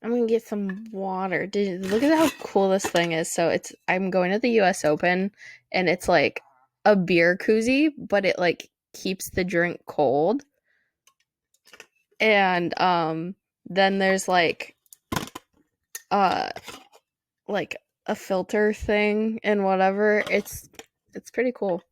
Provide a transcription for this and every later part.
I'm gonna get some water. Look at how cool this thing is. So I'm going to the US Open and it's like a beer koozie, but it like keeps the drink cold. And then there's uh like a filter thing and whatever. It's pretty cool.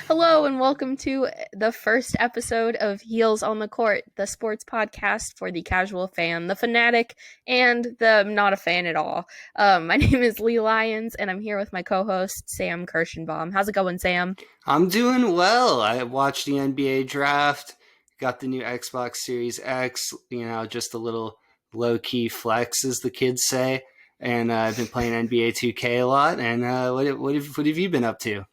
Hello and welcome to the first episode of Heels on the Court, the sports podcast for the casual fan, the fanatic, and the not a fan at all. My name is Lee Lyons, and I'm here with my co-host Sam Kirschenbaum. How's it going, Sam? I'm doing well. I watched the NBA draft, got the new Xbox Series X, just a little low key flex, as the kids say. And I've been playing NBA 2K a lot. And what have you been up to?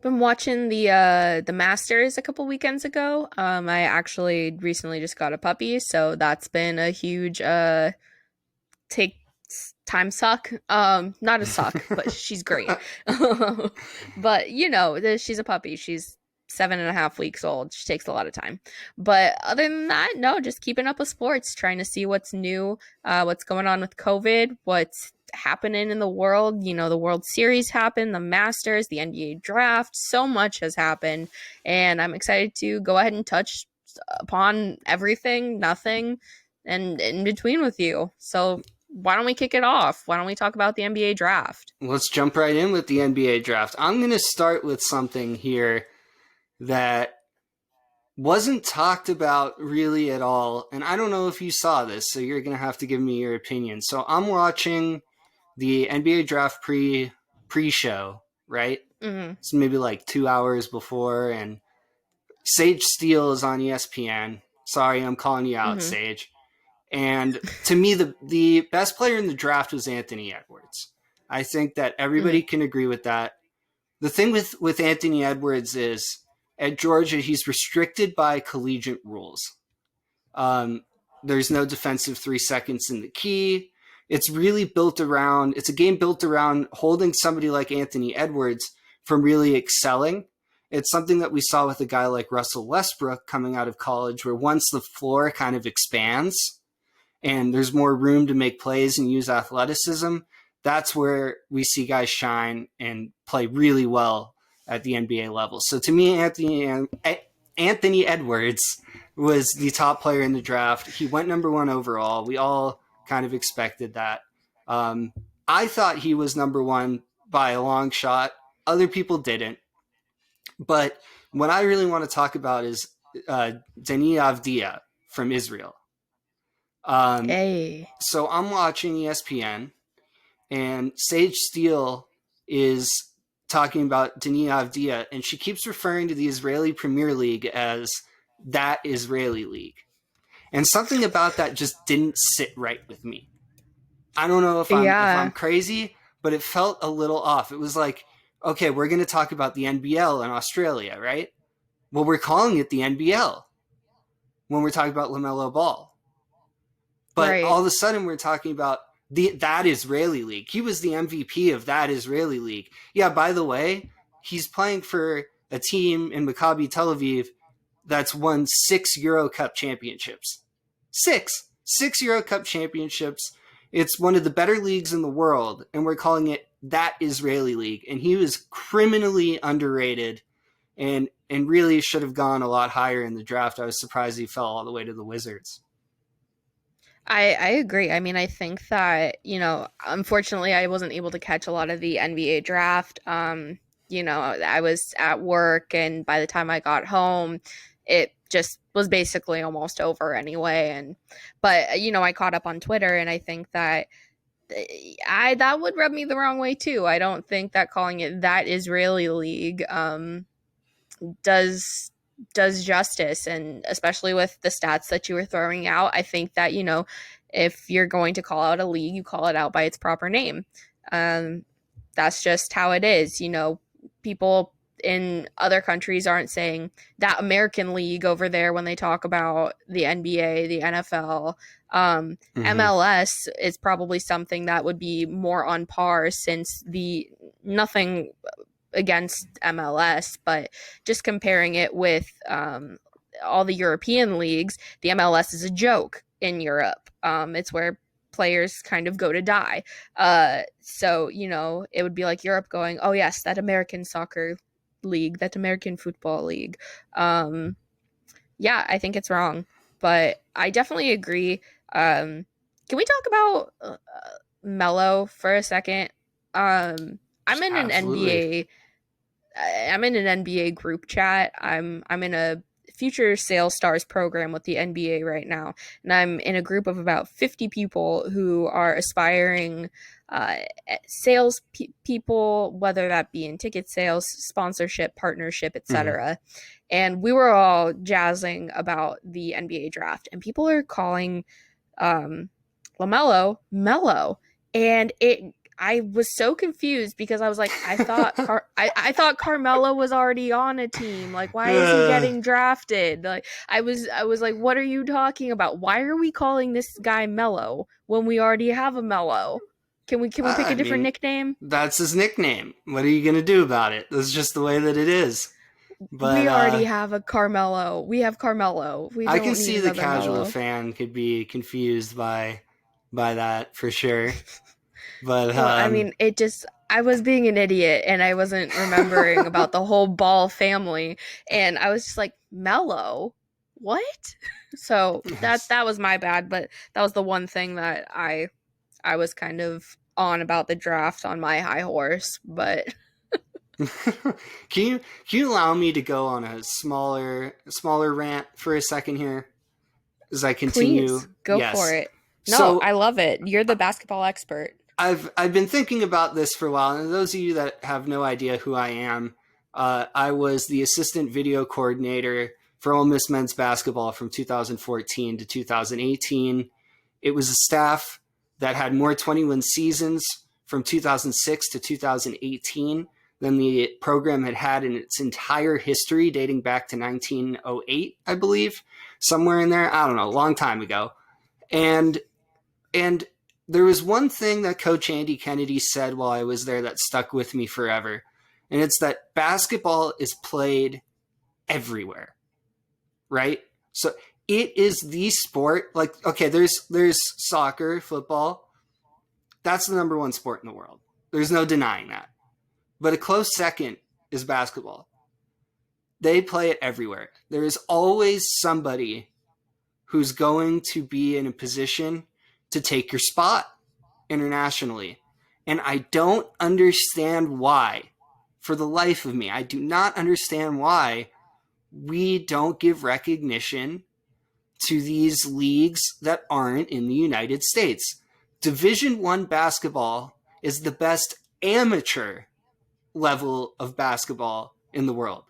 Been watching the Masters a couple weekends ago. I actually recently just got a puppy, so that's been a huge take time suck. Not a suck, but she's great. But she's a puppy. She's 7.5 weeks old. She takes a lot of time. But other than that, no, just keeping up with sports, trying to see what's new, what's going on with COVID, what's happening in the world. The World Series happened, the Masters, the NBA draft. So much has happened, and I'm excited to go ahead and touch upon everything, nothing, and in between with you. So why don't we kick it off? Why don't we talk about the NBA draft? Let's jump right in with the NBA draft. I'm going to start with something here that wasn't talked about really at all. And I don't know if you saw this, so you're going to have to give me your opinion. So I'm watching the NBA draft pre-show, right? Mm-hmm. It's maybe like 2 hours before, and Sage Steele is on ESPN. Sorry, I'm calling you out, Mm-hmm. Sage. And to me, the best player in the draft was Anthony Edwards. I think that Mm-hmm. everybody can agree with that. The thing with Anthony Edwards is at Georgia, he's restricted by collegiate rules. Um, there's no defensive 3 seconds in the key. It's really built around, it's a game built around holding somebody like Anthony Edwards from really excelling. It's something that we saw with a guy like Russell Westbrook coming out of college, where once the floor kind of expands and there's more room to make plays and use athleticism, that's where we see guys shine and play really well at the NBA level. So to me, Anthony Edwards was the top player in the draft. He went number one overall. We all kind of expected that. Um, I thought he was number one by a long shot. Other people didn't. But what I really want to talk about is Deni Avdija from Israel. Um, Hey. so I'm watching ESPN, and Sage Steele is talking about Deni Avdija, and she keeps referring to the Israeli Premier League as that Israeli league. And something about that just didn't sit right with me. I don't know if I'm Yeah. crazy, but it felt a little off. It was like, okay, we're going to talk about the NBL in Australia, right? Well, we're calling it the NBL when we're talking about LaMelo Ball. But Right. all of a sudden, we're talking about that Israeli league. He was the MVP of that Israeli league. Yeah, by the way, he's playing for a team in Maccabi Tel Aviv that's won 6 Euro Cup championships. Six Euro Cup championships. It's one of the better leagues in the world, and we're calling it that Israeli league. And he was criminally underrated, and really should have gone a lot higher in the draft. I was surprised he fell all the way to the Wizards. I agree. I mean, I think that, unfortunately I wasn't able to catch a lot of the NBA draft. I was at work and by the time I got home, it just was basically almost over anyway. But I caught up on Twitter and I think that I that would rub me the wrong way too. I don't think that calling it that Israeli league does justice, and especially with the stats that you were throwing out, I think that if you're going to call out a league, you call it out by its proper name. um, that's just how it is. People in other countries aren't saying that American league over there when they talk about the NBA, the NFL. Mm-hmm. MLS is probably something that would be more on par, since the nothing against MLS, but just comparing it with all the European leagues, the MLS is a joke in Europe. It's where players kind of go to die. So, it would be like Europe going, oh, yes, that American soccer league, that American football league. Um, yeah, I think it's wrong, but I definitely agree. Can we talk about Mello for a second? Um, I'm in an Absolutely. NBA I'm in an NBA group chat. I'm in a future sales stars program with the NBA right now, and I'm in a group of about 50 people who are aspiring uh, people, whether that be in ticket sales, sponsorship, partnership, Hmm. etc. And we were all jazzing about the NBA draft, and people are calling um, Lamelo Mello, and it. I was so confused because I was like, I thought Carmelo was already on a team. Like, why is he Uh, getting drafted? Like, I was like, what are you talking about? Why are we calling this guy Mello when we already have a Mello? Can we pick I a different mean, nickname? that's his nickname. What are you gonna do about it? That's just the way that it is. But We already have a Carmelo. We have Carmelo. We I can don't need see the another casual Mello. fan could be confused by that for sure. But Well, I mean, I was being an idiot and I wasn't remembering about the whole Ball family. And I was just like, Mellow? What? So that was my bad, but that was the one thing that I was kind of on about the draft on my high horse. But can you allow me to go on a smaller rant for a second here as I please continue? go for Yes. it. No, So I love it. You're the basketball expert. I've been thinking about this for a while, and those of you that have no idea who I am, I was the assistant video coordinator for Ole Miss men's basketball from 2014 to 2018. It was a staff that had more 21 seasons from 2006 to 2018 than the program had had in its entire history, dating back to 1908, I believe, somewhere in there. I don't know, a long time ago. And and there was one thing that Coach Andy Kennedy said while I was there that stuck with me forever. And it's that basketball is played everywhere, right? So it is the sport. Like, okay, there's soccer, football. That's the number one sport in the world. There's no denying that. But a close second is basketball. They play it everywhere. There is always somebody who's going to be in a position to take your spot internationally. And I don't understand why. For the life of me, I do not understand why we don't give recognition to these leagues that aren't in the United States. Division 1 basketball is the best amateur level of basketball in the world.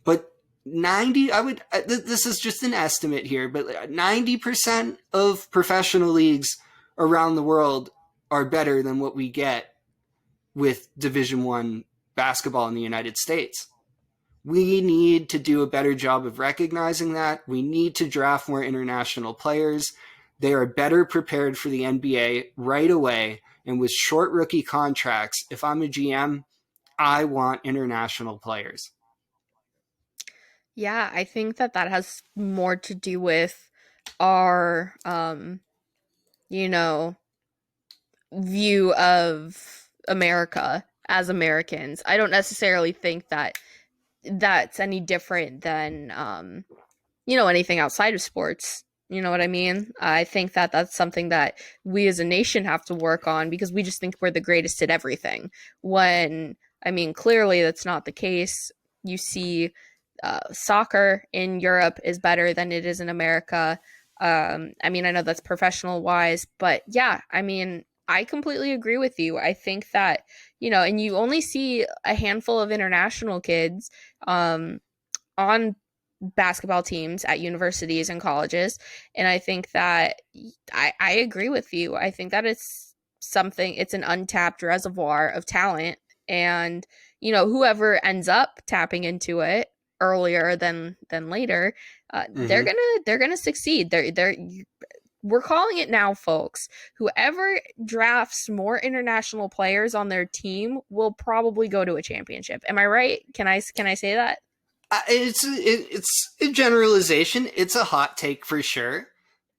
But 90, I would, this is just an estimate here, but 90% of professional leagues around the world are better than what we get with Division 1 basketball in the United States. We need to do a better job of recognizing that. We need to draft more international players. They are better prepared for the NBA right away. And with short rookie contracts, if I'm a GM, I want international players. Yeah, I think that has more to do with our you know, view of America as Americans. I don't necessarily think that that's any different than anything outside of sports. You know what I mean? I think that that's something that we as a nation have to work on because we just think we're the greatest at everything. When, I mean, clearly that's not the case. You see, soccer in Europe is better than it is in America. I mean, I know that's professional wise, but yeah, I mean, I completely agree with you. I think that, and you only see a handful of international kids um, on basketball teams at universities and colleges. And I think that I agree with you. I think that it's an untapped reservoir of talent. And, whoever ends up tapping into it earlier than later, Mm-hmm. they're gonna succeed. They're we're calling it now, folks. Whoever drafts more international players on their team will probably go to a championship. Am I right? Can I say that? It's a generalization. It's a hot take for sure,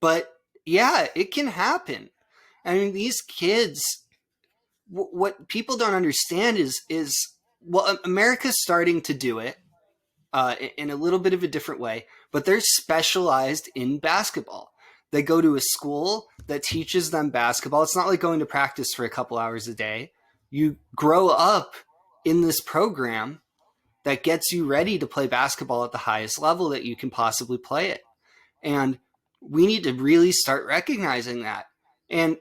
but yeah, it can happen. I mean, these kids. What people don't understand is well, America's starting to do it in a little bit of a different way, but they're specialized in basketball. They go to a school that teaches them basketball. It's not like going to practice for a couple hours a day. You grow up in this program that gets you ready to play basketball at the highest level that you can possibly play it. And we need to really start recognizing that. And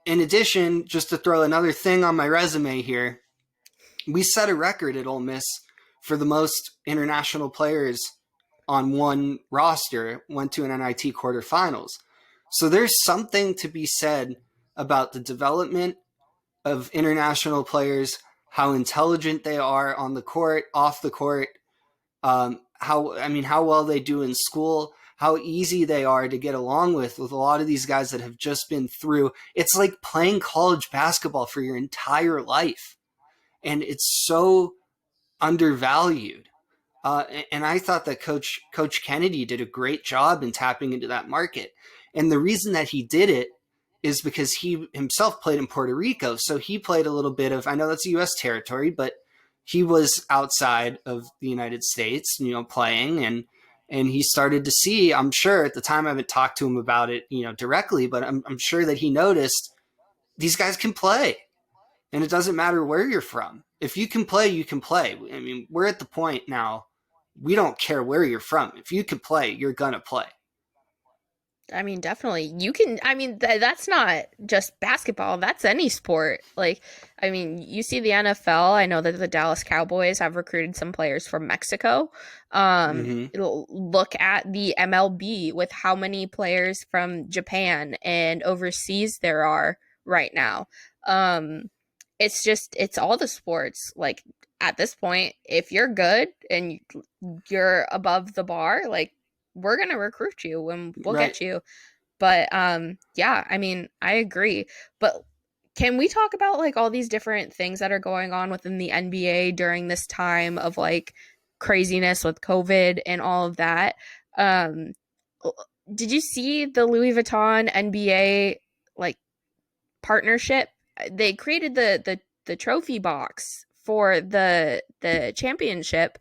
in addition, just to throw another thing on my resume here, we set a record at Ole Miss for the most international players on one roster, went to an NIT quarterfinals. So there's something to be said about the development of international players, how intelligent they are on the court, off the court, how well they do in school, how easy they are to get along with a lot of these guys that have just been through. It's like playing college basketball for your entire life, and it's so undervalued. And I thought that Coach Kennedy did a great job in tapping into that market. And the reason that he did it is because he himself played in Puerto Rico. So he played a little bit of, I know that's a U.S. territory, but he was outside of the United States, playing, and he started to see, I'm sure at the time I haven't talked to him about it, directly, but I'm sure that he noticed these guys can play, and it doesn't matter where you're from. If you can play, you can play. I mean, we're at the point now, we don't care where you're from. If you can play, you're going to play. I mean, definitely. You can, I mean, that's not just basketball, that's any sport. Like, I mean, you see the NFL. I know that the Dallas Cowboys have recruited some players from Mexico. Mm-hmm. Look at the MLB with how many players from Japan and overseas there are right now. Um, it's all the sports. Like, at this point, if you're good and you're above the bar, like, we're gonna recruit you and we'll Right. get you. But yeah, I mean, I agree. But can we talk about like all these different things that are going on within the NBA during this time of like craziness with COVID and all of that? Um did you see the Louis Vuitton NBA like partnership? They created the trophy box for the championship,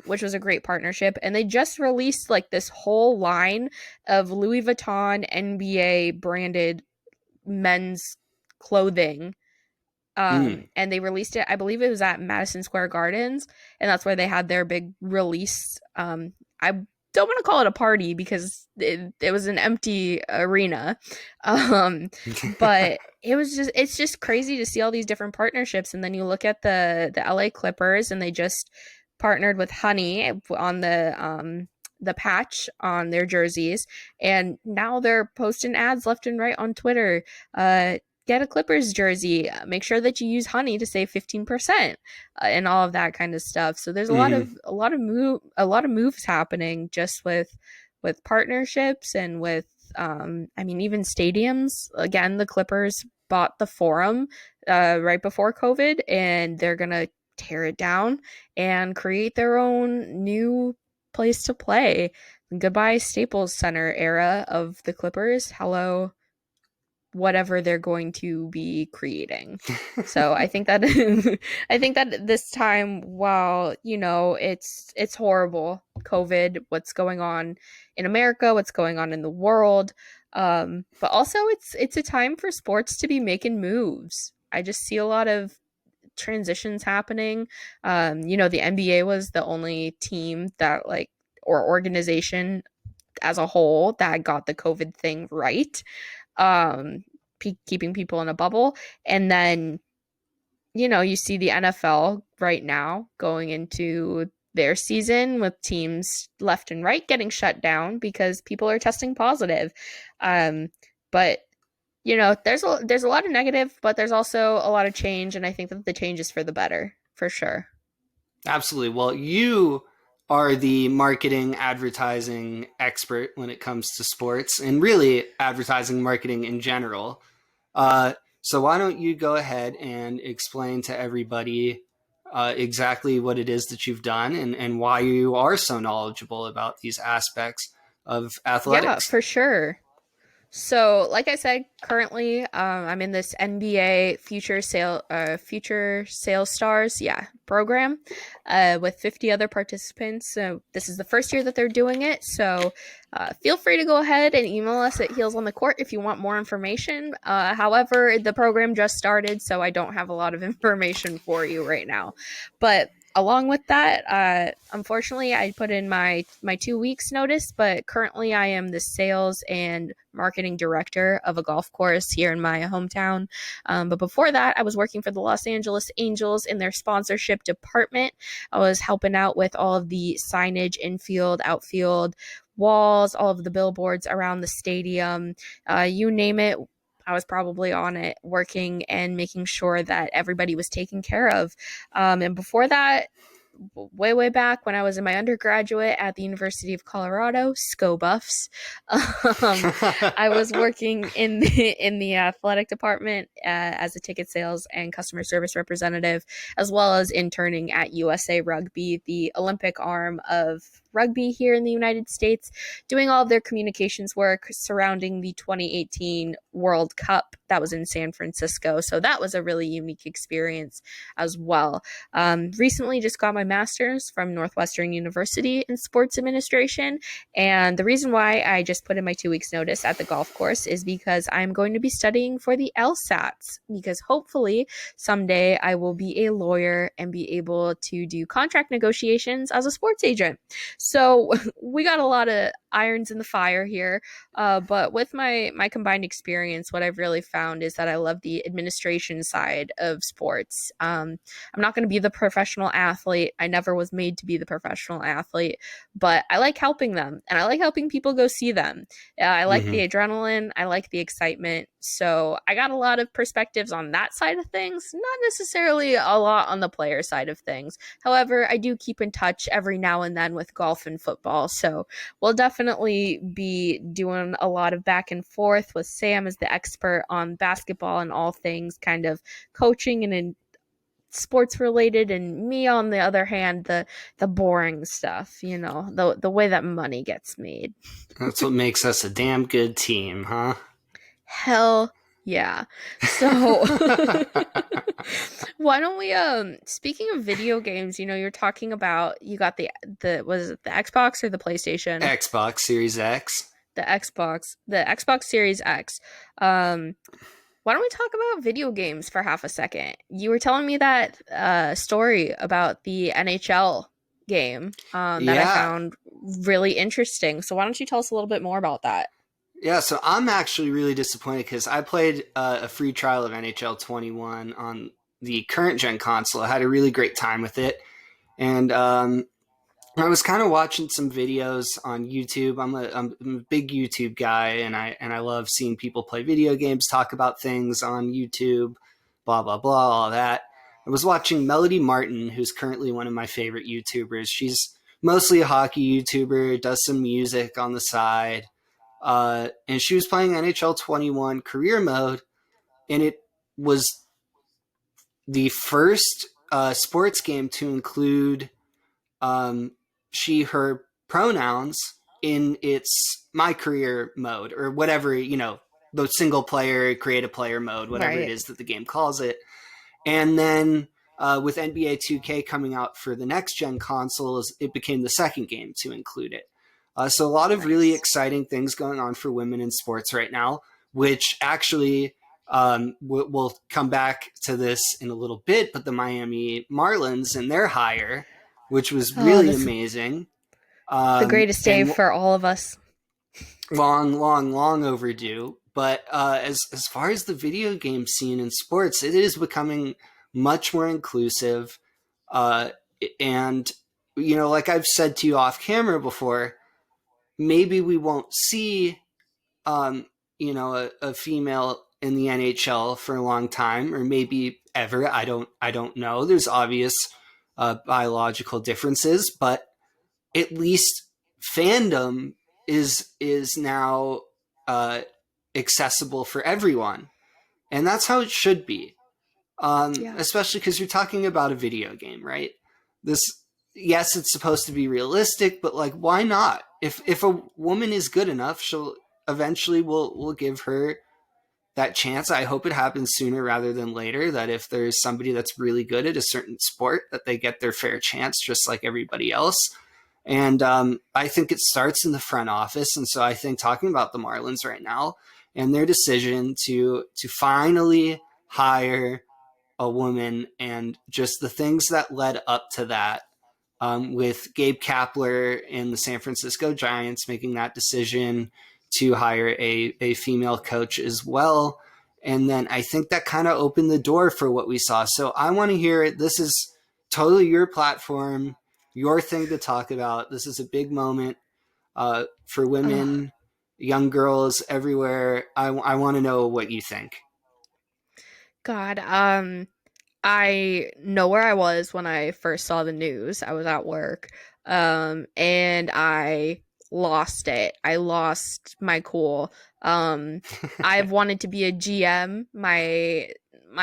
which was a great partnership, and they just released like this whole line of Louis Vuitton NBA branded men's clothing, Mm. and they released it. I believe it was at Madison Square Gardens, and that's where they had their big release. I don't want to call it a party because it was an empty arena, but it's just crazy to see all these different partnerships. And then you look at the LA Clippers, and they just partnered with Honey on the patch on their jerseys, and now they're posting ads left and right on Twitter. Get a Clippers jersey. Make sure that you use Honey to save 15%, and all of that kind of stuff. So there's Mm-hmm. a lot of moves happening just with partnerships and with I mean even stadiums. Again, the Clippers bought the Forum right before COVID, and they're gonna tear it down and create their own new place to play. Goodbye Staples Center era of the Clippers. Hello whatever they're going to be creating. So I think that I think that this time, while it's horrible, COVID, what's going on in America, what's going on in the world, but also it's a time for sports to be making moves. I just see a lot of transitions happening. The NBA was the only team that like or organization as a whole that got the COVID thing right, um, keeping people in a bubble. And then, you see the NFL right now going into their season with teams left and right getting shut down because people are testing positive. But there's a lot of negative, but there's also a lot of change, and I think that the change is for the better, for sure. Absolutely. Well, you are the marketing advertising expert when it comes to sports and really advertising marketing in general. Uh, so why don't you go ahead and explain to everybody exactly what it is that you've done and why you are so knowledgeable about these aspects of Yeah, athletics? for sure. So, like I said, currently I'm in this NBA Future Sales Stars, yeah, program with 50 other participants. So this is the first year that they're doing it. So feel free to go ahead and email us at Heels on the Court if you want more information. However, the program just started, so I don't have a lot of information for you right now. But along with that, unfortunately, I put in my 2 weeks notice, but currently I am the sales and marketing director of a golf course here in my hometown. But before that, I was working for the Los Angeles Angels in their sponsorship department. I was helping out with all of the signage, infield, outfield, walls, all of the billboards around the stadium, you name it. I was probably on it working and making sure that everybody was taken care of. And before that, way back when I was in my undergraduate at the University of Colorado, SCO Buffs. Um, I was working in the athletic department as a ticket sales and customer service representative, as well as interning at USA Rugby, the Olympic arm of rugby here in the United States, doing all of their communications work surrounding the 2018 World Cup that was in San Francisco. So that was a really unique experience as well. Recently, just got my master's from Northwestern University in sports administration. And the reason why I just put in my 2 weeks notice at the golf course is because I'm going to be studying for the LSATs, because hopefully someday I will be a lawyer and be able to do contract negotiations as a sports agent. So we got a lot of irons in the fire here. But with my combined experience, what I've really found is that I love the administration side of sports. I'm not going to be the professional athlete. I never was made to be the professional athlete, but I like helping them and I like helping people go see them. I like Mm-hmm. the adrenaline, I like the excitement. So I got a lot of perspectives on that side of things, not necessarily a lot on the player side of things. However, I do keep in touch every now and then with golf and football. So we'll definitely be doing a lot of back and forth with Sam as the expert on basketball and all things kind of coaching and sports related, and me on the other hand, the boring stuff, the way that money gets made. That's what makes us a damn good team, huh? Hell yeah. So why don't we speaking of video games, you're talking about you got the was it the Xbox or the PlayStation? Xbox Series X. The Xbox Series X. Why don't we talk about video games for half a second? You were telling me that story about the NHL game that I Yeah, found really interesting. So why don't you tell us a little bit more about that? yeah. So I'm actually really disappointed because I played a free trial of NHL 21 on the current gen console. I had a really great time with it, and I was kind of watching some videos on YouTube. I'm a big YouTube guy, and I love seeing people play video games, talk about things on YouTube, blah blah blah, all that. I was watching Melody Martin, who's currently one of my favorite YouTubers. She's mostly a hockey YouTuber, does some music on the side, and she was playing NHL 21 career mode, and it was the first sports game to include um, she, her pronouns in its my career mode or whatever, the single player, create a player mode, whatever it Right. is that the game calls it. And then with NBA 2K coming out for the next gen consoles, it became the second game to include it. So a lot of really Nice. exciting things going on for women in sports right now, which actually we'll come back to this in a little bit. But the Miami Marlins and their hire, which was Oh, really this amazing, the greatest day and for all of us. long overdue. But as far as the video game scene in sports, it is becoming much more inclusive. Uh, and like I've said to you off camera before, maybe we won't see um, a female in the NHL for a long time, or maybe ever. I don't know. There's obvious biological differences, but at least fandom is now uh, accessible for everyone, and that's how it should be. Yeah. Especially because you're talking about a video game, right? This, yes, it's supposed to be realistic, but like, why not? If a woman is good enough, she'll eventually we'll give her that chance. I hope it happens sooner rather than later. That if there's somebody that's really good at a certain sport, that they get their fair chance, just like everybody else. And I think it starts in the front office. And so I think talking about the Marlins right now and their decision to finally hire a woman and just the things that led up to that, with Gabe Kapler and the San Francisco Giants making that decision to hire a female coach as well. And then I think that kind of opened the door for what we saw. So I want to hear it. This is totally your platform, your thing to talk about. This is a big moment for Oh women, young girls everywhere. I want to know what you think. God. I know where I was when I first saw the news. I was at work. And I lost it. I lost my cool. I've wanted to be a GM my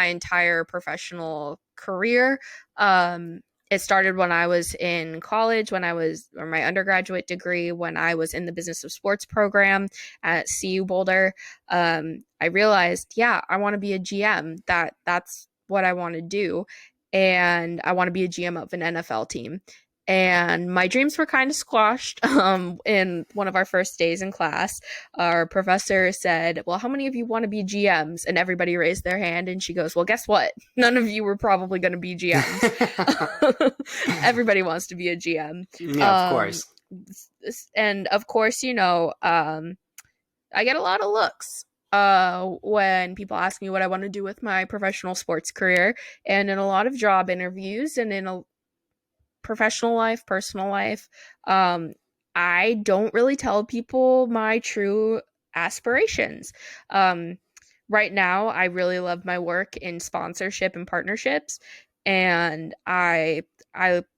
entire professional career. Um, it started when I was in college, or my undergraduate degree, when I was in the business of sports program at CU Boulder. I realized, yeah, I want to be a GM. That's what I want to do. And I want to be a GM of an NFL team. And my dreams were kind of squashed. In one of our first days in class, our professor said, "Well, how many of you want to be GMs?" And everybody raised their hand. And she goes, "Well, guess what? None of you were probably going to be GMs." Everybody wants to be a GM. Yeah, of Um, course. and of course, I get a lot of looks when people ask me what I want to do with my professional sports career, and in a lot of job interviews and in a professional life, personal life, um, I don't really tell people my true aspirations. Um, right now, I really love my work in sponsorship and partnerships, and I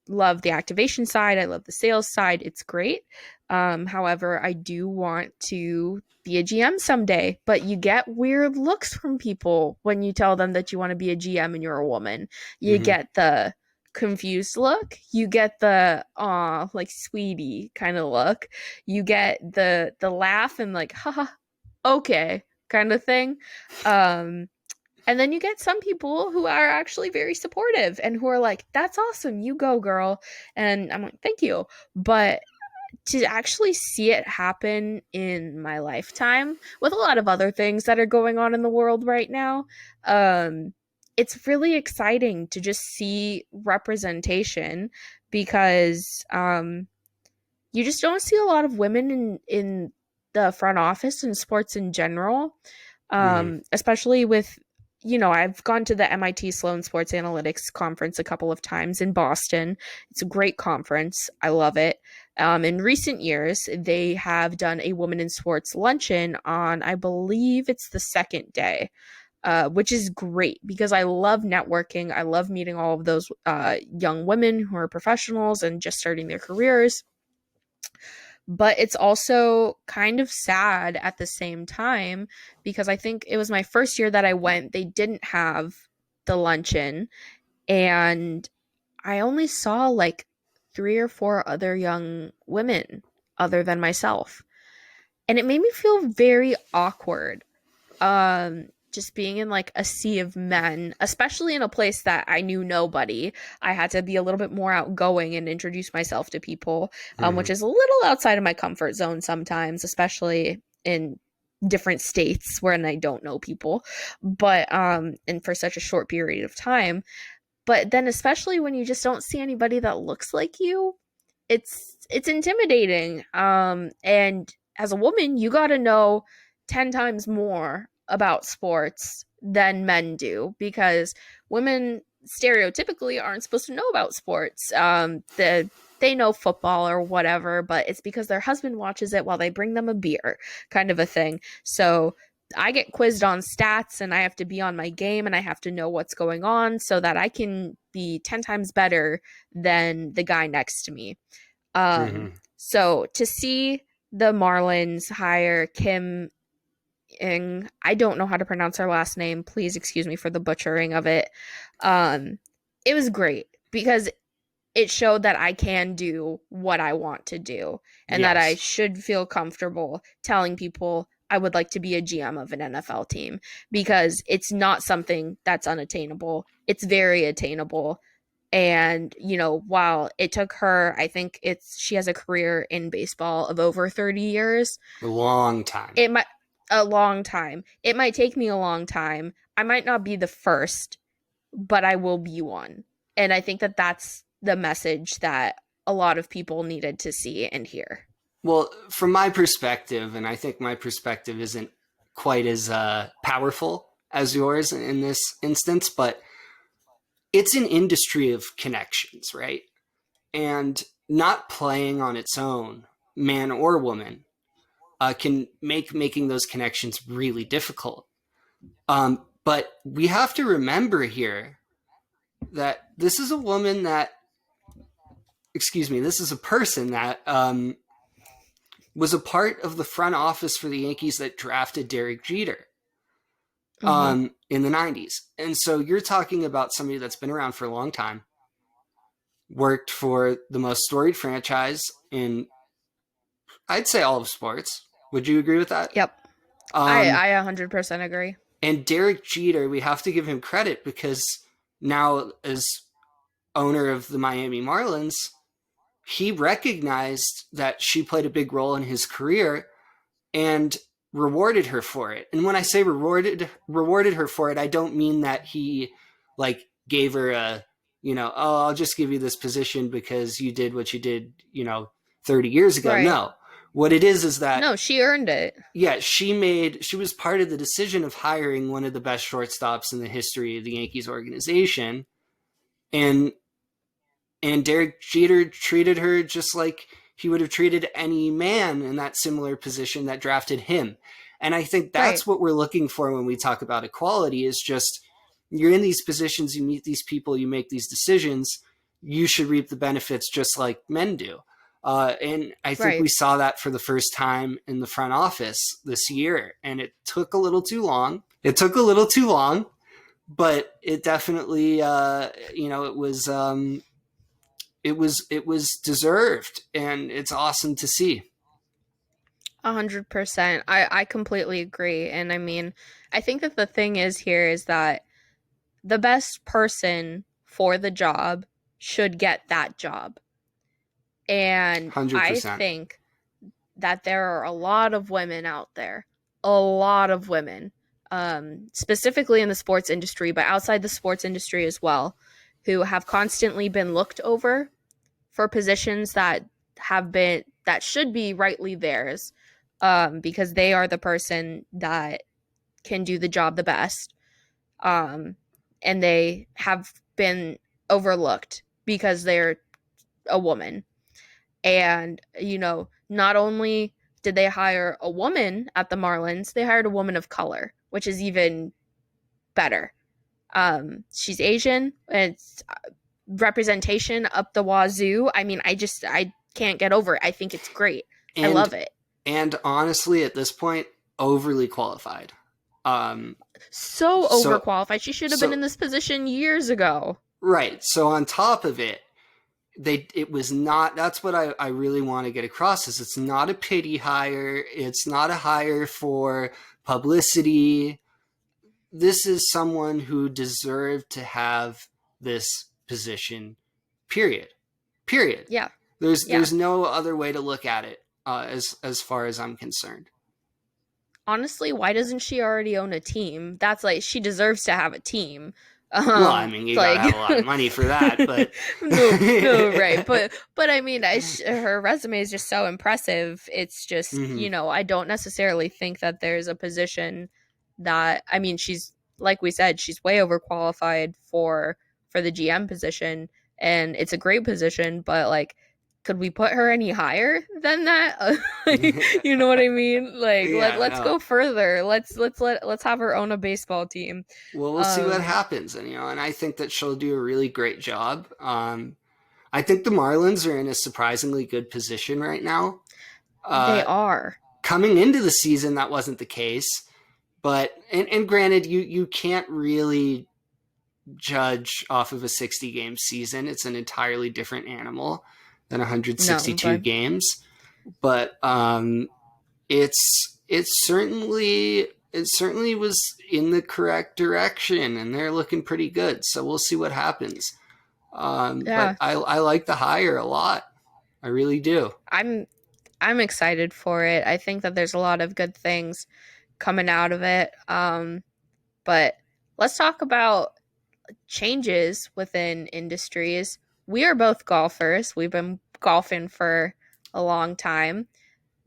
love the activation side. I love the sales side. It's great. However, I do want to be a GM someday, but you get weird looks from people when you tell them that you want to be a GM and you're a woman. You Hmm. get the confused look, you get the aw, like sweetie kind of look, you get the laugh and like haha, okay, kind of thing. um and then you get some people who are actually very supportive and who are like, "That's awesome, you go girl." And I'm like, "Thank you." But to actually see it happen in my lifetime with a lot of other things that are going on in the world right now, um, it's really exciting to just see representation because you just don't see a lot of women in the front office and sports in general, Hmm. especially with, I've gone to the MIT Sloan Sports Analytics conference a couple of times in Boston. It's a great conference. I love it. In recent years, they have done a woman in sports luncheon on, I believe it's the second day, which is great because I love networking. I love meeting all of those young women who are professionals and just starting their careers. But it's also kind of sad at the same time because I think it was my first year that I went, they didn't have the luncheon, and I only saw like three or four other young women other than myself. And it made me feel very awkward, just being in like a sea of men, especially in a place that I knew nobody. I had to be a little bit more outgoing and introduce myself to people, Hmm. which is a little outside of my comfort zone sometimes, especially in different states where I don't know people, but and for such a short period of time. But then especially when you just don't see anybody that looks like you, it's intimidating. And as a woman, you got to know 10 times more about sports than men do because women stereotypically aren't supposed to know about sports. They know football or whatever, but it's because their husband watches it while they bring them a beer, kind of a thing. So I get quizzed on stats and I have to be on my game and I have to know what's going on so that I can be 10 times better than the guy next to me. So to see the Marlins hire Kim Ing, I don't know how to pronounce her last name. Please excuse me for the butchering of it. Um, it was great because it showed that I can do what I want to do and that I Yes. should feel comfortable telling people I would like to be a GM of an NFL team because it's not something that's unattainable. It's very attainable. And, while it took her, I think she has a career in baseball of over 30 years. A long time. It might a long time. It might take me a long time. I might not be the first, but I will be one. And I think that that's the message that a lot of people needed to see and hear. Well, from my perspective, and I think my perspective isn't quite as powerful as yours in this instance, but it's an industry of connections, right? And not playing on its own, man or woman, can make making those connections really difficult. But we have to remember here that this is a woman that, excuse me, this is a person that was a part of the front office for the Yankees that drafted Derek Jeter Mm-hmm. in the 90s. And so you're talking about somebody that's been around for a long time, worked for the most storied franchise in, I'd say, all of sports. Would you agree with that? Yep. I Um, I 100% agree. and Derek Jeter, we have to give him credit because now, as owner of the Miami Marlins, he recognized that she played a big role in his career and rewarded her for it. And when I say rewarded her for it, I don't mean that he like gave her a, oh, I'll just give you this position because you did what you did, 30 years ago. Right. No. What it is that, No, she earned it. yeah, she was part of the decision of hiring one of the best shortstops in the history of the Yankees organization. And Derek Jeter treated her just like he would have treated any man in that similar position that drafted him. And I think Right. that's what we're looking for when we talk about equality is just you're in these positions, you meet these people, you make these decisions, you should reap the benefits just like men do. And I think we Right. saw that for the first time in the front office this year. And it took a little too long. It took a little too long, but it definitely, it was deserved, and it's awesome to see. 100%. I completely agree. And I mean, I think that the thing is here is that the best person for the job should get that job. And I 100%. think that there are a lot of women out there, a lot of women, specifically in the sports industry, but outside the sports industry as well, who have constantly been looked over for positions that should be rightly theirs, because they are the person that can do the job the best, um, and they have been overlooked because they're a woman. And, not only did they hire a woman at the Marlins, they hired a woman of color, which is even better. She's Asian, and it's representation up the wazoo. I mean, I can't get over it. I think it's great. I and love it. and honestly, at this point, overly qualified. Um, So so overqualified. She should have been so in this position years ago. right. So on top of it, it was not. That's what I really want to get across. Is it's not a pity hire. It's not a hire for publicity. This is someone who deserved to have this position. Period. Period. Yeah. There's Yeah. no other way to look at it, as far as I'm concerned. Honestly, why doesn't she already own a team? That's like she deserves to have a team. Well, I mean, you gotta Like have a lot of money for that, but no, no, right, but I mean, her resume is just so impressive. It's just Mhm. I don't necessarily think that there's a position that I mean, she's like we said, she's way overqualified for the GM position, and it's a great position, but like could we put her any higher than that? You know what I mean? Like Yeah, let's no. go further. Let's have her own a baseball team. Well, we'll see what Um happens, and I think that she'll do a really great job. I think the Marlins are in a surprisingly good position right now. They Uh, are. Coming into the season, that wasn't the case. But and granted, you can't really judge off of a 60 game season. It's an entirely different animal than No, 162 but games. But it certainly was in the correct direction, and they're looking pretty good. So we'll see what happens. But yeah, I like the hire a lot. I really do. I'm I'm excited for it. I think that there's a lot of good things coming out of it. But let's talk about changes within industries. We are both golfers. We've been golfing for a long time.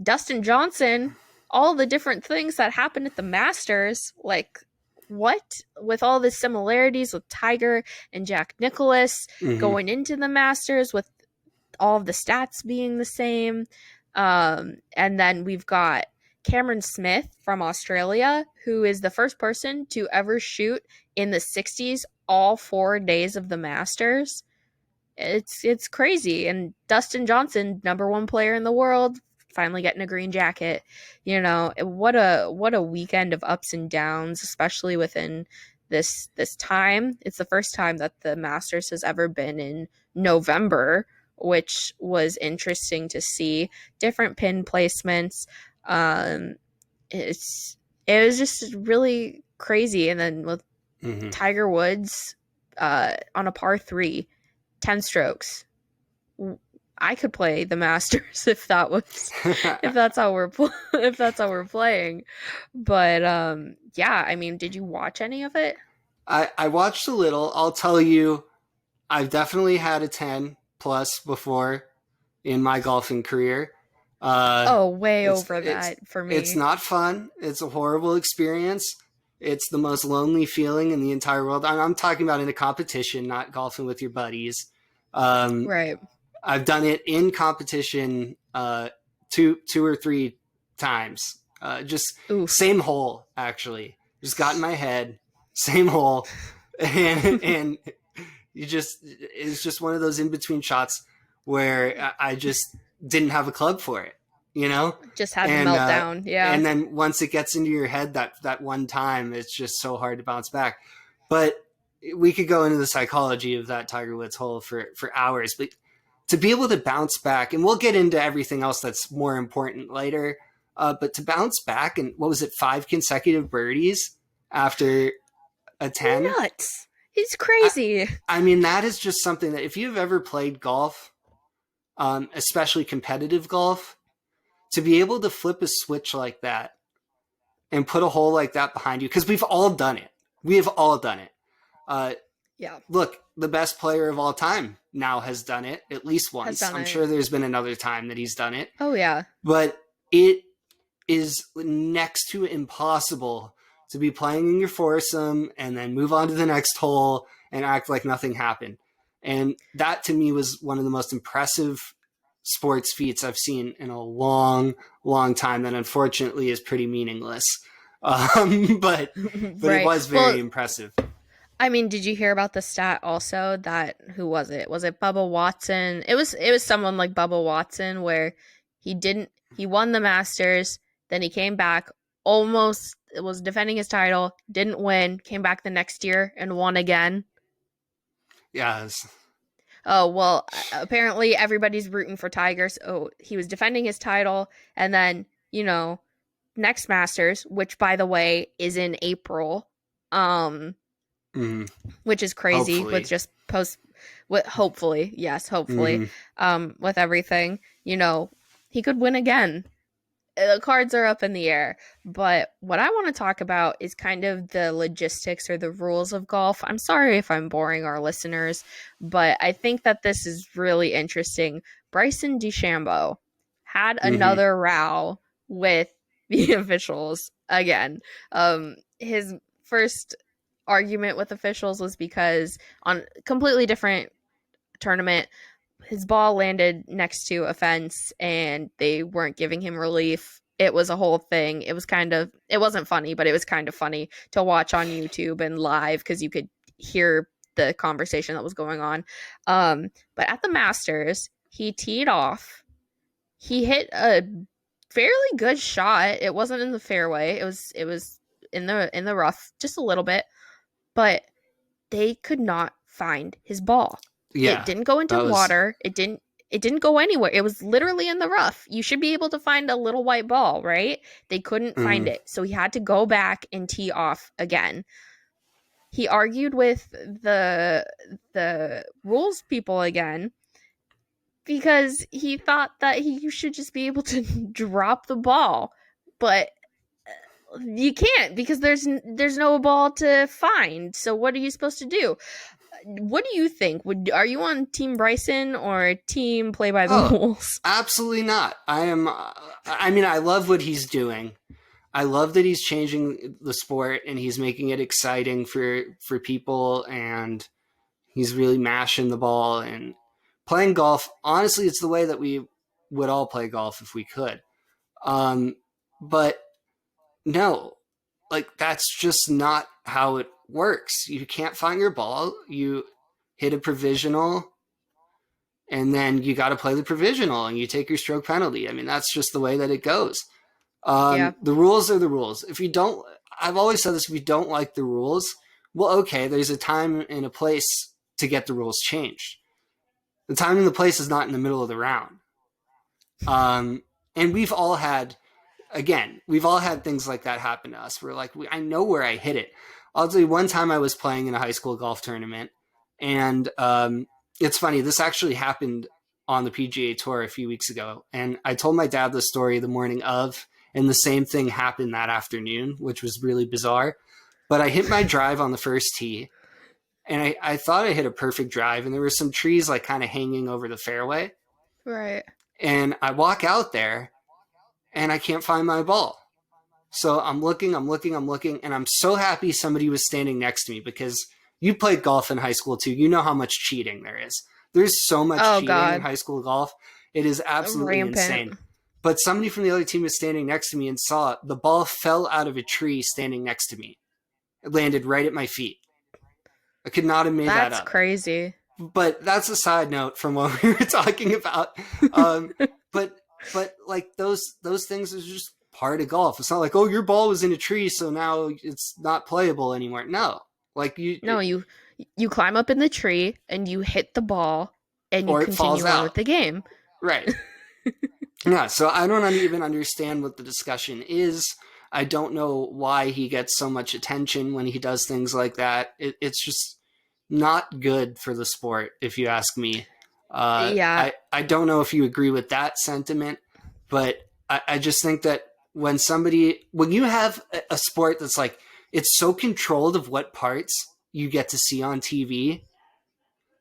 Dustin Johnson, all the different things that happened at the Masters, like what? With all the similarities with Tiger and Jack Nicklaus Mm-hmm. going into the Masters, with all of the stats being the same. And then we've got Cameron Smith from Australia, who is the first person to ever shoot in the 60s all 4 days of the Masters. It's crazy. And Dustin Johnson, number one player in the world, finally getting a green jacket. What a weekend of ups and downs, especially within this time. It's the first time that the Masters has ever been in November, which was interesting to see. Different pin placements. Um, it was just really crazy. And then with Mm-hmm. Tiger Woods on a par three, 10 strokes. I could play the Masters if that's how if that's how we're playing. But yeah, I mean, did you watch any of it? I watched a little. I'll tell you, I've definitely had a 10 plus before in my golfing career. Uh, Oh, way it's over it's that for it's me. not fun. It's a horrible experience. It's the most lonely feeling in the entire world. I'm talking about in a competition, not golfing with your buddies. Um, Right. I've done it in competition two or three times. Just Oof. same hole actually. Just got in my head, same hole, and you just it's just one of those in between shots where I just didn't have a club for it, you know, Just had the and meltdown. Yeah. and then once it gets into your head that one time, it's just so hard to bounce back. But we could go into the psychology of that Tiger Woods hole for hours, but to be able to bounce back, and we'll get into everything else that's more important later. But to bounce back and what was it, 5 consecutive birdies after a 10? Nuts. He's I, crazy. I mean, that is just something that if you've ever played golf, especially competitive golf, to be able to flip a switch like that and put a hole like that behind you, because we've all done it. We have all done it. Uh, Yeah. Look, the best player of all time now has done it at least Has once. done I'm it. sure there's been another time that he's done it, Oh yeah. but it is next to impossible to be playing in your foursome and then move on to the next hole and act like nothing happened. And that to me was one of the most impressive sports feats I've seen in a long, long time. That unfortunately is pretty meaningless, but it Right. was very Well, impressive. I mean, did you hear about the stat also that who was it? Was it Bubba Watson? It was someone like Bubba Watson where he won the Masters, then he came back, almost was defending his title, didn't win, came back the next year and won again. Yeah, Oh, well, apparently everybody's rooting for Tigers. Oh, he was defending his title and then, next Masters, which by the way is in April. Um mm, which is crazy with hopefully. just post with hopefully, yes, hopefully, Mm-hmm. with everything, he could win again. The cards are up in the air. But what I want to talk about is kind of the logistics or the rules of golf. I'm sorry if I'm boring our listeners, but I think that this is really interesting. Bryson DeChambeau had Mm-hmm. another row with the officials again. His first argument with officials was because on completely different tournament, his ball landed next to a fence and they weren't giving him relief. It was a whole thing. It wasn't funny, but it was kind of funny to watch on YouTube and live because you could hear the conversation that was going on. But at the Masters, he teed off. He hit a fairly good shot. It wasn't in the fairway. It was in the rough just a little bit, but they could not find his ball. It Yeah, didn't go into that was water. It didn't go anywhere. It was literally in the rough. You should be able to find a little white ball, right? They couldn't find mm, it. So he had to go back and tee off again. He argued with the rules people again because he thought that you should just be able to drop the ball. But you can't because there's no ball to find. So what are you supposed to do? What do you think? Are you on Team Bryson or Team Play by the oh, Rules? absolutely not. I am. I mean, I love what he's doing. I love that he's changing the sport and he's making it exciting for people, and he's really mashing the ball and playing golf. Honestly, it's the way that we would all play golf if we could. Um, but no, like that's just not how it works. You can't find your ball. You hit a provisional, and then you got to play the provisional, and you take your stroke penalty. I mean, that's just the way that it goes. Yeah. The rules are the rules. If you don't, I've always said this: if you don't like the rules, well, okay, there's a time and a place to get the rules changed. The time and the place is not in the middle of the round. And we've all had, again, we've all had things like that happen to us. We're like, I know where I hit it. I'll tell you, one time I was playing in a high school golf tournament, and it's funny. This actually happened on the PGA Tour a few weeks ago, and I told my dad the story the morning of, and the same thing happened that afternoon, which was really bizarre. But I hit my drive on the first tee, and I thought I hit a perfect drive, and there were some trees like kind of hanging over the fairway, Right. and I walk out there, and I can't find my ball. So I'm looking, and I'm so happy somebody was standing next to me because you played golf in high school too. You know how much cheating there is. There's so much Oh cheating in God. high school golf. It is absolutely Rampant. insane. But somebody from the other team was standing next to me and saw it. The ball fell out of a tree standing next to me. It landed right at my feet. I could not have made that That's up. crazy. But that's a side note from what we were talking about. Um, but like those things are just part of golf. It's not like, oh, your ball was in a tree, so now it's not playable anymore. No, like No, you climb up in the tree and you hit the ball and you or it falls continue on out. with the game. Right. Yeah. So I don't even understand what the discussion is. I don't know why he gets so much attention when he does things like that. It's just not good for the sport, if you ask me. Yeah. I don't know if you agree with that sentiment, but I just think that when you have a sport that's like, it's so controlled of what parts you get to see on TV,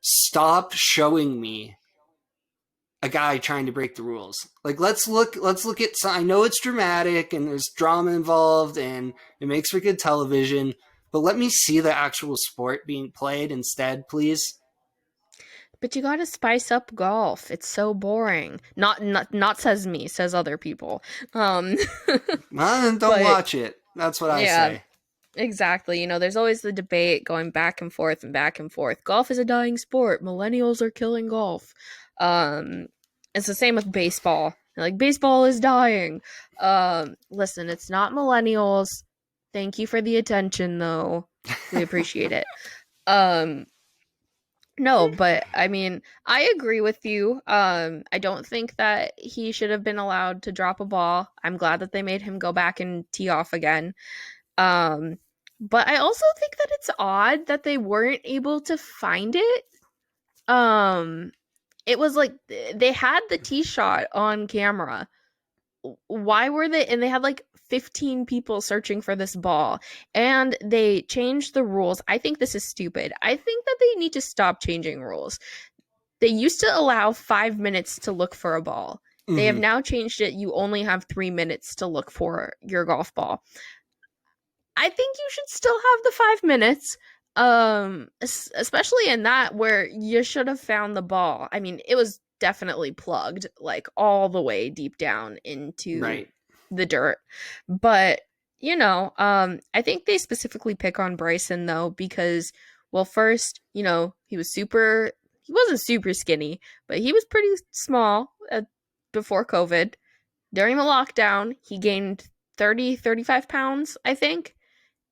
stop showing me a guy trying to break the rules. Like let's look at I know it's dramatic and there's drama involved and it makes for good television, but let me see the actual sport being played instead, please. But you gotta spice up golf. It's so boring. Not says me, says other people. Um Well, then don't but watch it. That's what I yeah, say. exactly. There's always the debate going back and forth and back and forth. Golf is a dying sport. Millennials are killing golf. Um, it's the same with baseball. Like baseball is dying. Listen, it's not millennials. Thank you for the attention, though. We appreciate it. Um, no, but I mean, I agree with you. I don't think that he should have been allowed to drop a ball. I'm glad that they made him go back and tee off again. Um, but I also think that it's odd that they weren't able to find it. Um, it was like they had the tee shot on camera. Why were they? And they had like 15 people searching for this ball, and they changed the rules. I think this is stupid. I think that they need to stop changing rules. They used to allow 5 minutes to look for a ball. They have Mm-hmm. now changed it. You only have 3 minutes to look for your golf ball. I think you should still have the 5 minutes. Especially in that where you should have found the ball. I mean, it was definitely plugged like all the way deep down into Right. the dirt. But I think they specifically pick on Bryson though because Well, first, he wasn't super skinny, but he was pretty small before COVID. During the lockdown, he gained 30, 35 pounds, I think,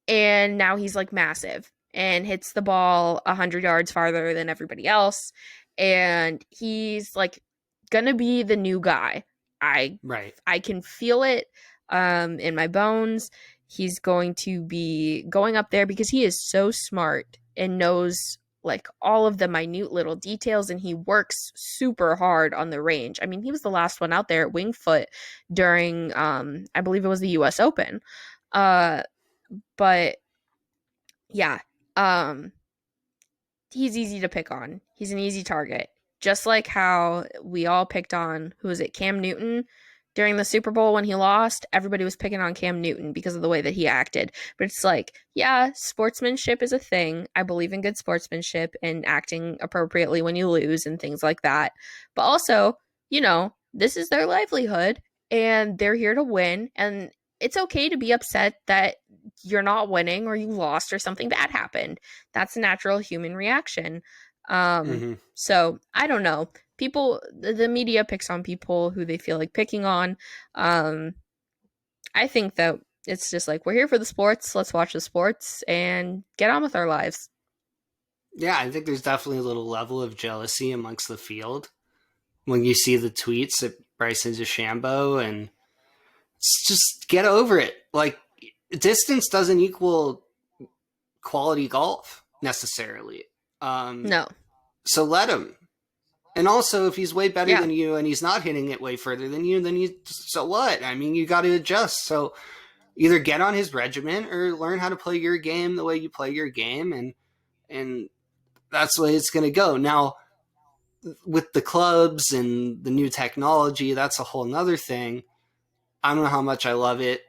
and now he's like massive and hits the ball 100 yards farther than everybody else, and he's like gonna be the new guy. i Right. I can feel it in my bones. He's going to be going up there because he is so smart and knows like all of the minute little details, and he works super hard on the range. I mean, he was the last one out there at Winged Foot during I believe it was the US Open. uh but yeah, um, he's easy to pick on. He's an easy target. Just like how we all picked on, who was it, Cam Newton during the Super Bowl when he lost. Everybody was picking on Cam Newton because of the way that he acted. But it's like, yeah, sportsmanship is a thing. I believe in good sportsmanship and acting appropriately when you lose and things like that. But also, this is their livelihood and they're here to win. And it's okay to be upset that you're not winning or you lost or something bad happened. That's a natural human reaction. Mm-hmm. So I don't know. The media picks on people who they feel like picking on. Um, I think that it's just like, we're here for the sports. Let's watch the sports and get on with our lives. Yeah, I think there's definitely a little level of jealousy amongst the field when you see the tweets at Bryson DeChambeau, and it's just get over it. Like, distance doesn't equal quality golf necessarily. Um, No. so let him. And also, if he's way better Yeah. than you and he's not hitting it way further than you, then so what? I mean, you got to adjust. So either get on his regimen or learn how to play your game the way you play your game, and that's the way it's going to go. Now, with the clubs and the new technology, that's a whole nother thing. I don't know how much I love it,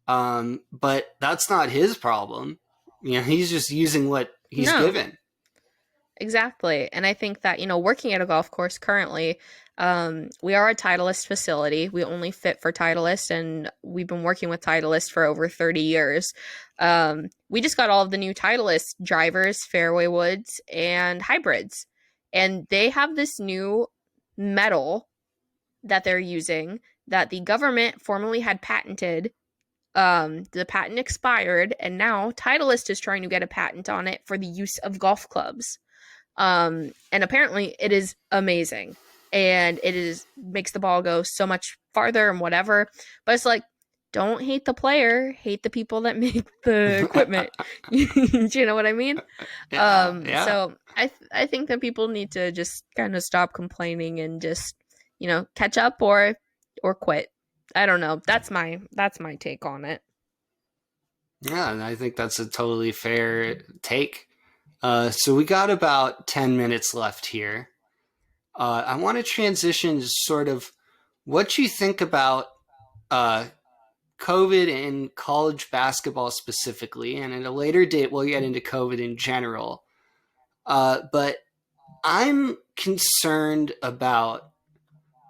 but that's not his problem. He's just using what he's No. given. Exactly. And I think that, working at a golf course currently, we are a Titleist facility. We only fit for Titleist, and we've been working with Titleist for over 30 years. We just got all of the new Titleist drivers, fairway woods, and hybrids. And they have this new metal that they're using that the government formerly had patented. The patent expired, and now Titleist is trying to get a patent on it for the use of golf clubs. And apparently it is amazing, and it is makes the ball go so much farther and whatever. But it's like, don't hate the player, hate the people that make the equipment. Do you know what I mean? Yeah, yeah. So I think that people need to just kind of stop complaining and just catch up or quit. I don't know. That's my take on it. Yeah, and I think that's a totally fair take. So we got about 10 minutes left here. I want to transition to sort of what you think about uh, COVID and college basketball specifically, and at a later date, we'll get into COVID in general. But I'm concerned about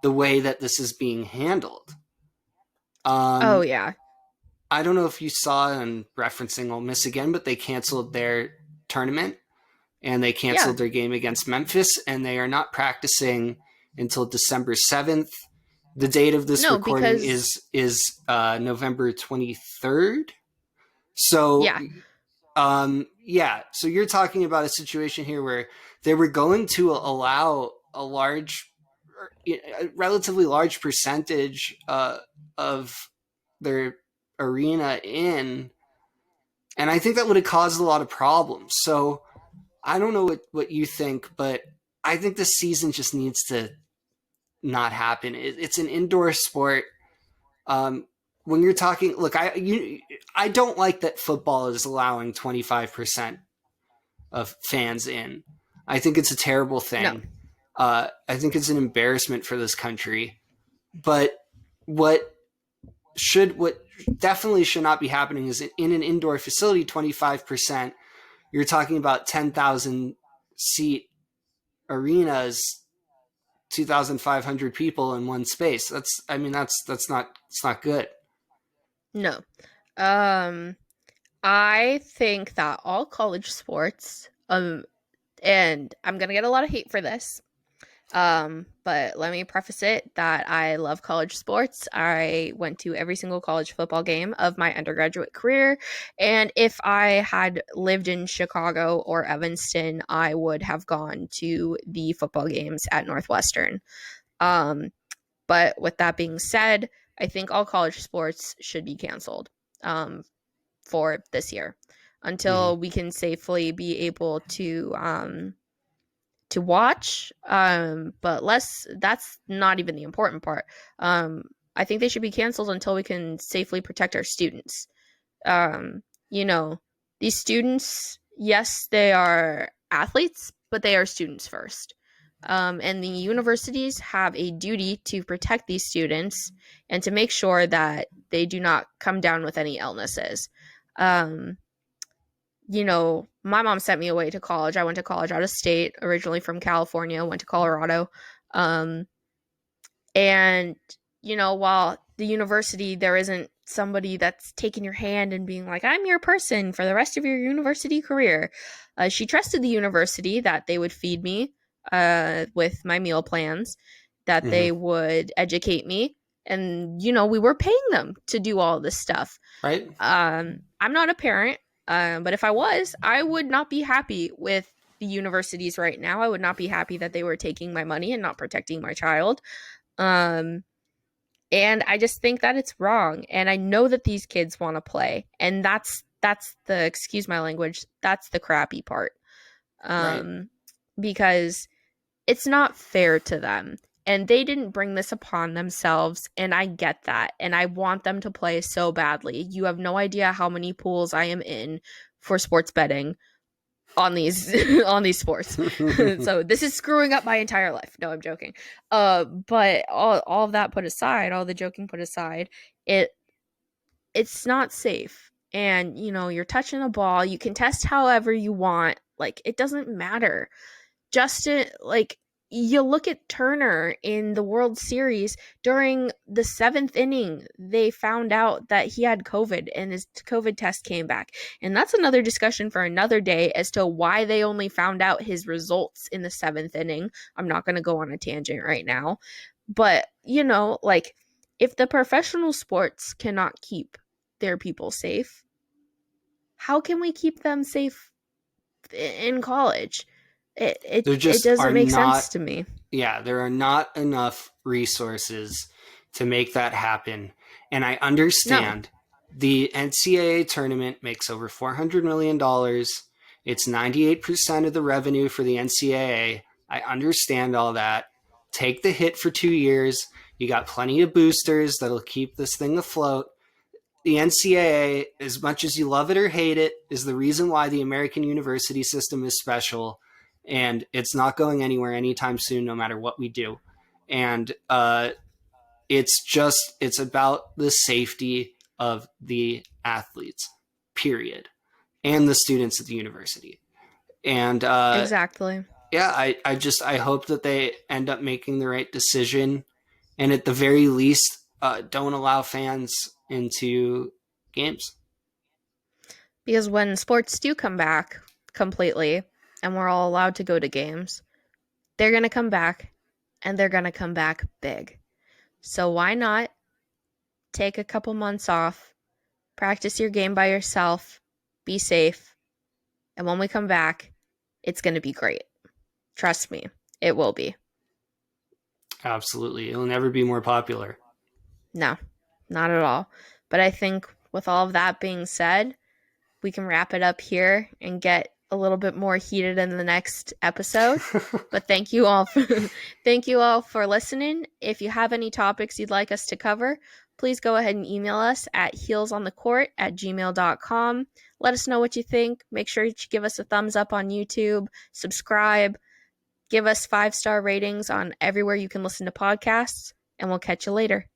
the way that this is being handled. Oh Um, yeah. I don't know if you saw, and referencing Ole Miss again, but they canceled their tournament and they Yeah. canceled their game against Memphis, and they are not practicing until December 7th. The date of this No, recording because is November 23rd. So yeah. yeah, so you're talking about a situation here where they were going to allow a relatively large percentage of their arena in, and I think that would have caused a lot of problems. So I don't know what you think, but I think this season just needs to not happen. It's an indoor sport. Um, when you're talking, look, I don't like that football is allowing 25% of fans in. I think it's a terrible No. thing. I think it's an embarrassment for this country. But what what definitely should not be happening is in an indoor facility, 25%. You're talking about 10,000 seat arenas, 2,500 people in one space. That's not it's not good. No. Um I think that all college sports, and I'm gonna get a lot of hate for this, but let me preface it that I love college sports. I went to every single college football game of my undergraduate career. And if I had lived in Chicago or Evanston, I would have gone to the football games at Northwestern. Um, but with that being said, I think all college sports should be canceled for this year Mm-hmm. until we can safely be able to watch. But less that's not even the important part. Um, I think they should be canceled until we can safely protect our students. Um, you know, these students, yes, they are athletes, but they are students first. And the universities have a duty to protect these students and to make sure that they do not come down with any illnesses. Um, my mom sent me away to college. I went to college out of state, originally from California, went to Colorado. Um, and, while the university, there isn't somebody that's taking your hand and being like, I'm your person for the rest of your university career. She trusted the university that they would feed me with my meal plans, that Mm-hmm. they would educate me. And, we were paying them to do all this stuff. Right. I'm not a parent, but if I was, I would not be happy with the universities right now. I would not be happy that they were taking my money and not protecting my child. Um, and I just think that it's wrong. And I know that these kids want to play, and that's the excuse my language. That's the crappy part. Right. Um, because it's not fair to them. And they didn't bring this upon themselves. And I get that. And I want them to play so badly. You have no idea how many pools I am in for sports betting on these on these sports. So this is screwing up my entire life. No, I'm joking. But all of that put aside, all the joking put aside, it it's not safe. And you're touching a ball. You can test however you want. Like, it doesn't matter. Justin, like, you look at Turner in the World Series during the seventh inning, they found out that he had COVID and his COVID test came back. And that's another discussion for another day as to why they only found out his results in the seventh inning. I'm not going to go on a tangent right now. But, like, if the professional sports cannot keep their people safe, how can we keep them safe in college? It it There it just are doesn't make not, sense to me. yeah, there are not enough resources to make that happen. And I No, understand the NCAA tournament makes over $400 million. It's 98% of the revenue for the NCAA. I understand all that. Take the hit for 2 years. You got plenty of boosters that'll keep this thing afloat. The NCAA, as much as you love it or hate it, is the reason why the American university system is special, and it's not going anywhere anytime soon, no matter what we do. And it's about the safety of the athletes, period, and the students at the university. And exactly. yeah, I hope that they end up making the right decision, and at the very least, don't allow fans into games. Because when sports do come back completely and we're all allowed to go to games, they're going to come back and they're going to come back big. So why not take a couple months off, practice your game by yourself, be safe, and when we come back, it's going to be great. Trust me, it will be. Absolutely, it'll never be more popular. No, not at all. But I think with all of that being said, we can wrap it up here and get a little bit more heated in the next episode. But thank you all for listening. If you have any topics you'd like us to cover, please go ahead and email us at heelsonthecourt@gmail.com. Let us know what you think. Make sure you give us a thumbs up on YouTube, subscribe, give us 5-star ratings on everywhere you can listen to podcasts, and we'll catch you later.